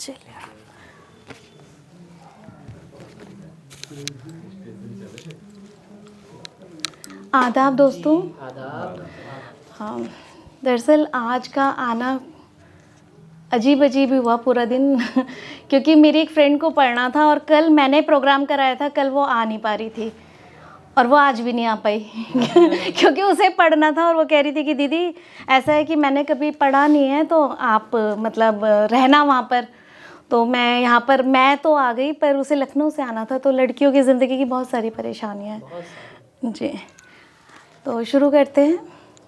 चलिए। आदाब दोस्तों। हाँ, दरअसल आज का आना अजीब अजीब हुआ पूरा दिन क्योंकि मेरी एक फ्रेंड को पढ़ना था और कल मैंने प्रोग्राम कराया था, कल वो आ नहीं पा रही थी और वो आज भी नहीं आ पाई क्योंकि उसे पढ़ना था और वो कह रही थी कि दीदी ऐसा है कि मैंने कभी पढ़ा नहीं है तो आप मतलब रहना वहाँ पर। तो मैं यहाँ पर मैं तो आ गई पर उसे लखनऊ से आना था, तो लड़कियों की ज़िंदगी की बहुत सारी परेशानियाँ हैं जी। तो शुरू करते हैं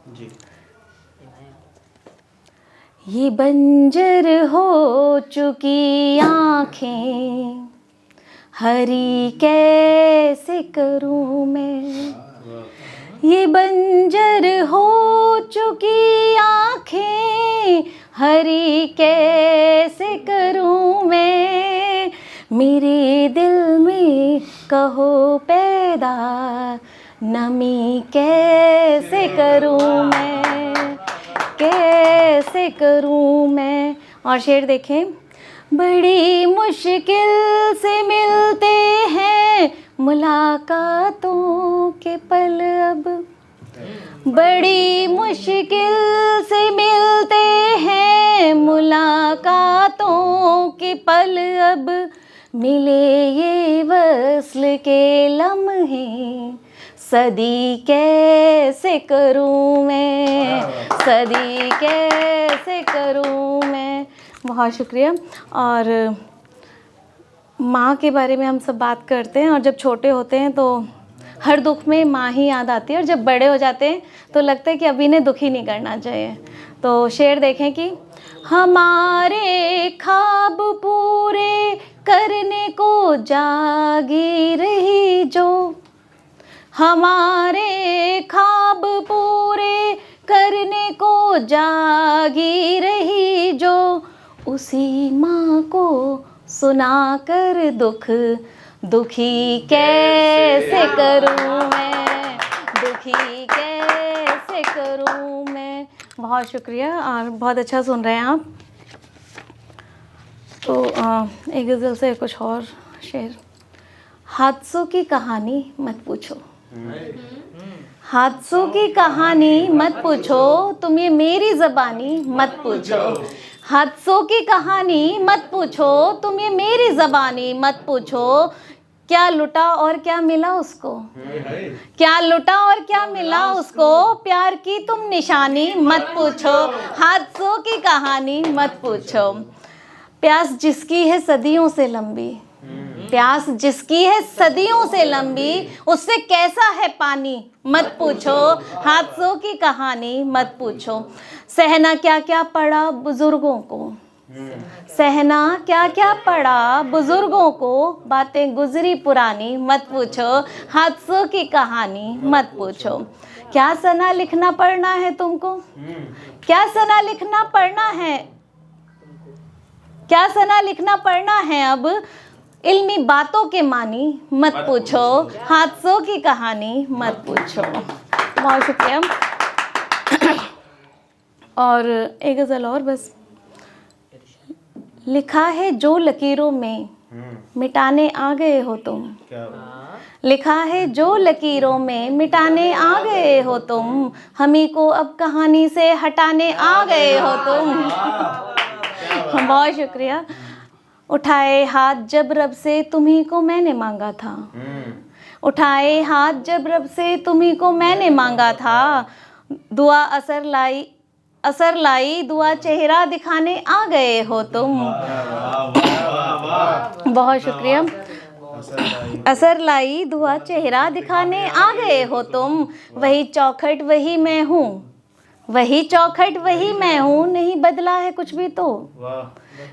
जी। ये बंजर हो चुकी आँखें हरी कैसे करूँ मैं, ये बंजर हो चुकी आँखें हरी कैसे करूँ मैं, मेरे दिल में कहो पैदा नमी कैसे करूँ मैं, कैसे करूँ मैं। और शेर देखें, बड़ी मुश्किल से मिलते हैं मुलाकातों के पल अब, बड़ी मुश्किल से मिलते हैं मुलाकातों के पल अब, मिले ये वस्ल के लम्हे सदी कैसे करूँ मैं, सदी कैसे करूँ मैं। बहुत शुक्रिया। और माँ के बारे में हम सब बात करते हैं और जब छोटे होते हैं तो हर दुख में माँ ही याद आती है और जब बड़े हो जाते हैं तो लगता है कि अभी इन्हें दुखी नहीं करना चाहिए। तो शेर देखें कि हमारे ख्वाब पूरे करने को जागी रही जो, हमारे ख्वाब पूरे करने को जागी रही जो, उसी माँ को सुना कर दुख दुखी कैसे करूँ मैं, दुखी कैसे करूँ मैं। बहुत शुक्रिया और बहुत अच्छा सुन रहे हैं आप। तो एक गज़ल से कुछ और शेर। हादसों की कहानी मत पूछो, हादसों की कहानी मत पूछो, तुम ये मेरी ज़बानी मत पूछो, हादसों की कहानी मत पूछो, तुम ये मेरी ज़बानी मत पूछो, क्या लुटा और क्या मिला उसको, क्या लुटा और क्या मिला उसको, प्यार की तुम निशानी मत पूछो, हादसों की कहानी मत पूछो। प्यास जिसकी है सदियों से लंबी, प्यास जिसकी है सदियों से लंबी, उससे कैसा है पानी मत पूछो, हादसों की कहानी मत पूछो। सहना क्या क्या पड़ा बुजुर्गों को, सहना क्या क्या पड़ा बुजुर्गों को, बातें गुजरी पुरानी मत पूछो, हादसों की कहानी मत पूछो। क्या सना लिखना पढ़ना है तुमको, क्या सना लिखना पढ़ना है, क्या सना लिखना पढ़ना है अब, इल्मी बातों के मानी मत पूछो, हादसों की कहानी मत पूछो। बहुत शुक्रिया। और एक गज़ल और बस। लिखा है जो लकीरों में मिटाने आ गए हो तुम, लिखा है जो लकीरों में मिटाने आ गए हो तुम, हमी को अब कहानी से हटाने आ गए हो तुम। बहुत शुक्रिया। उठाए हाथ जब रब से तुम्ही को मैंने मांगा था, उठाए हाथ जब रब से तुम्ही को मैंने मांगा था, दुआ असर लाई दुआ चेहरा दिखाने आ गए हो तुम। बहुत शुक्रिया। असर लाई दुआ चेहरा दिखाने आ गए हो तुम, वही चौखट वही मैं हूँ, वही चौखट वही मैं हूँ, नहीं बदला है कुछ भी तो,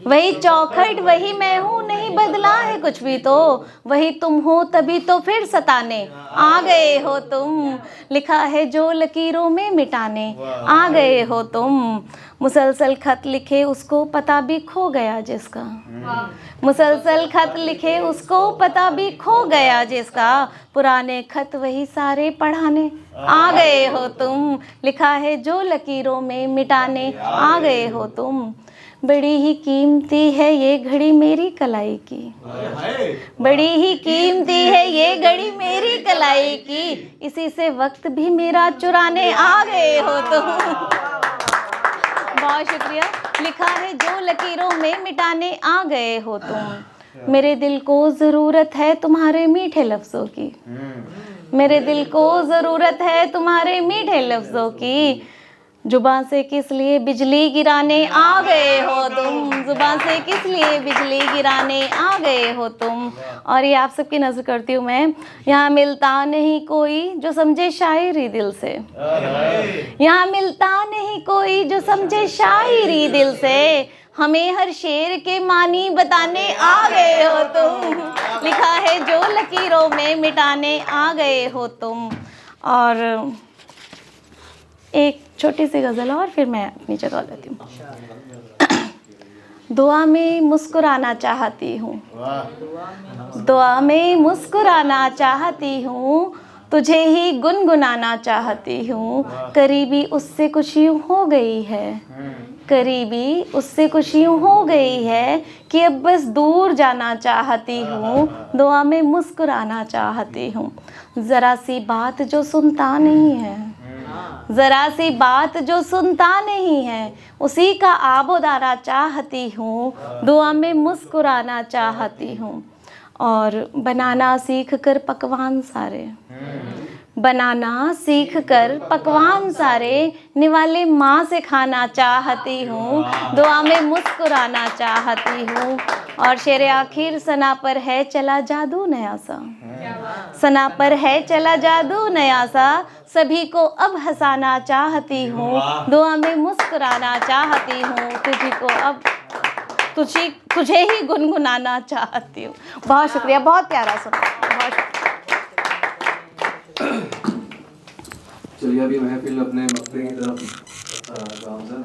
वही चौखट वही मैं हूँ, नहीं बदला है कुछ भी तो, वही तुम हो तभी तो फिर सताने आ गए हो तुम, लिखा है जो लकीरों में मिटाने आ गए हो तुम। मुसलसल खत लिखे उसको पता भी खो गया जिसका, मुसलसल खत लिखे उसको पता भी खो गया जिसका, पुराने खत वही सारे पढ़ाने आ गए हो तुम, लिखा है जो लकीरों में मिटाने आ गए हो तुम। बड़ी ही कीमती है ये घड़ी मेरी कलाई की, बड़ी ही कीमती है ये घड़ी मेरी कलाई की, इसी से वक्त भी मेरा चुराने आ गए हो तुम। बहुत शुक्रिया। लिखा है जो लकीरों में मिटाने आ गए हो तुम, मेरे दिल को ज़रूरत है तुम्हारे मीठे लफ्ज़ों की, मेरे दिल को ज़रूरत है तुम्हारे मीठे लफ्ज़ों की, जुबान से किस लिए बिजली गिराने आ गए हो तुम, जुबान से किस लिए बिजली गिराने आ गए हो तुम। और ये आप सबकी नज़र करती हूँ मैं, यहाँ मिलता नहीं कोई जो समझे शायरी दिल से, यहाँ मिलता नहीं कोई जो समझे शायरी दिल से, हमें हर शेर के मानी बताने आ गए हो तुम। लिखा है जो लकीरों में मिटाने आ गए हो तुम। और एक छोटी सी गज़ल और फिर मैं अपनी जगह लेती हूँ। दुआ में मुस्कुराना चाहती हूँ, दुआ में मुस्कुराना चाहती हूँ, तुझे ही गुनगुनाना चाहती हूँ, करीबी उससे कुछ यूँ हो गई है, करीबी उससे कुछ यूँ हो गई है कि अब बस दूर जाना चाहती हूँ, दुआ में मुस्कुराना चाहती हूँ। ज़रा सी बात जो सुनता नहीं है, ज़रा सी बात जो सुनता नहीं है, उसी का आबोदारा चाहती हूँ, दुआ में मुस्कुराना चाहती हूँ। और बनाना सीख कर पकवान सारे, बनाना सीख कर पकवान सारे, निवाले माँ से खाना चाहती हूँ, दुआ में मुस्कुराना चाहती हूँ। और शेर आखिर सना पर है चला जादू नया सा, सना पर है चला जादू नया सा, सभी को अब हंसाना चाहती हूँ, दुआ में मुस्कुराना चाहती हूँ, तुझी को अब तुझे ही गुनगुनाना चाहती हूँ। बहुत शुक्रिया, बहुत प्यारा सुना, बहुत शुक्रिया। चलिए अभी महफिल अपने मकबरे की तरफ गामजन है।